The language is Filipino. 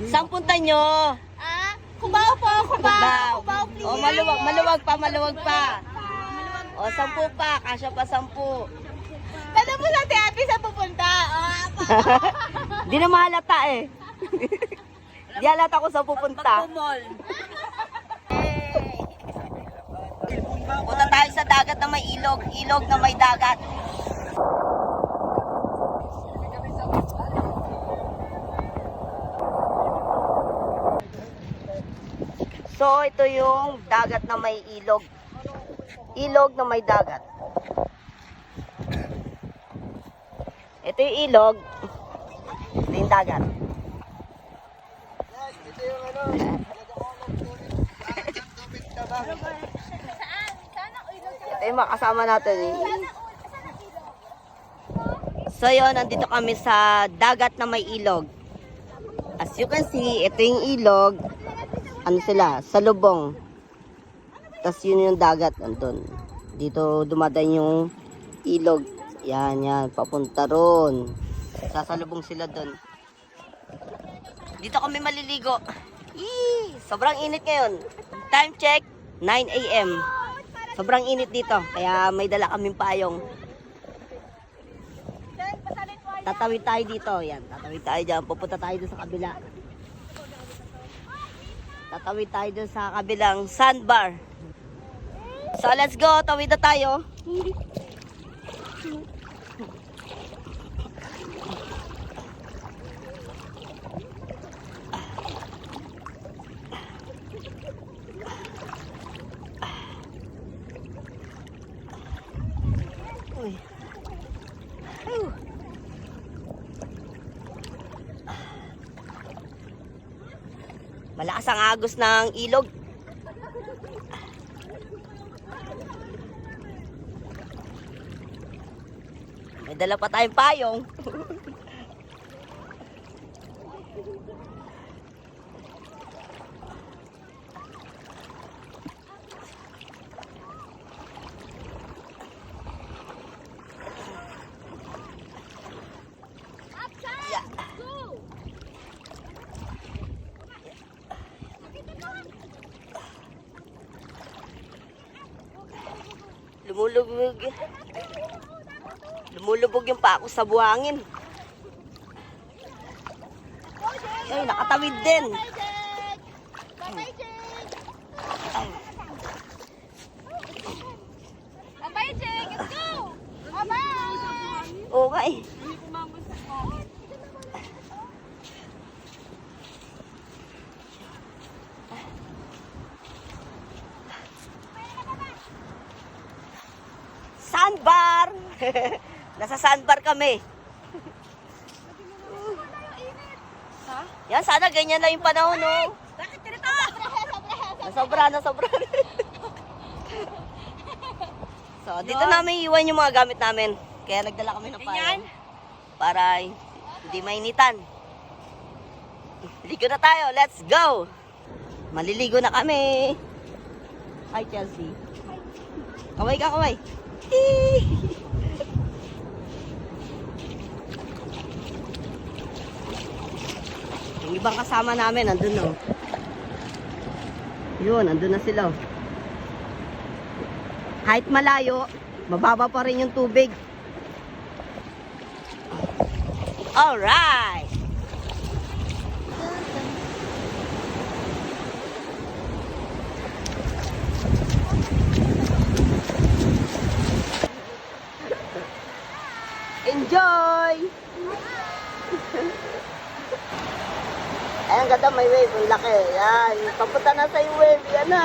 Saan punta nyo? Cubao po, Cubao. Cubao, please. O, maluwag pa. O, 10 pa. Kasya pa 10. Tanong mo sa Ate sa pupunta. Di na mahalata eh. Di halata ko sa pupunta. Punta tayo sa dagat na may ilog. Ilog na may dagat. So, ito yung dagat na may ilog. Ilog na may dagat. Ito yung ilog. Ito yung dagat. Ito yung ano. Ito yung makasama natin eh. So yun, nandito kami sa dagat na may ilog. As you can see, ito yung ilog. Ano sila? Sa lubong. Tapos yun yung dagat. Andun. Dito dumadaan yung ilog. Yan, papunta ron. Sasalubong sila dun. Dito kami maliligo. Yee! Sobrang init ngayon. Time check, 9 AM. Sobrang init dito. Kaya may dala kaming payong. Tatawid tayo dito. Yan, tatawid tayo dyan. Pupunta tayo dun sa kabila. Tatawid tayo dun sa kabilang sandbar. So, let's go. Tawid na tayo. Uy. Malakas ang agos ng ilog. May dala pa tayong payong. Lumulubog. Lumulubog yung pako sa buhangin. Ay, nakatawid din. Bye-bye, Jake. Let's go. Bye-bye. Okay. Sandbar! Nasa sandbar kami. Yan, sana ganyan lang yung panahon, no? Bakit ganito? Nasobra. So, dito namin iwan yung mga gamit namin. Kaya nagdala kami ng payong. Para hindi mainitan. Ligo na tayo. Let's go! Maliligo na kami. Hi, Chelsea. Kaway ka, kaway. Yung ibang kasama namin, andun no. Yun, andun na sila. Kahit malayo, mababa pa rin yung tubig. Alright! Enjoy! Ayan, ganda, may wave. Ang laki. Yan. Papunta na sa yung wave. Yan na.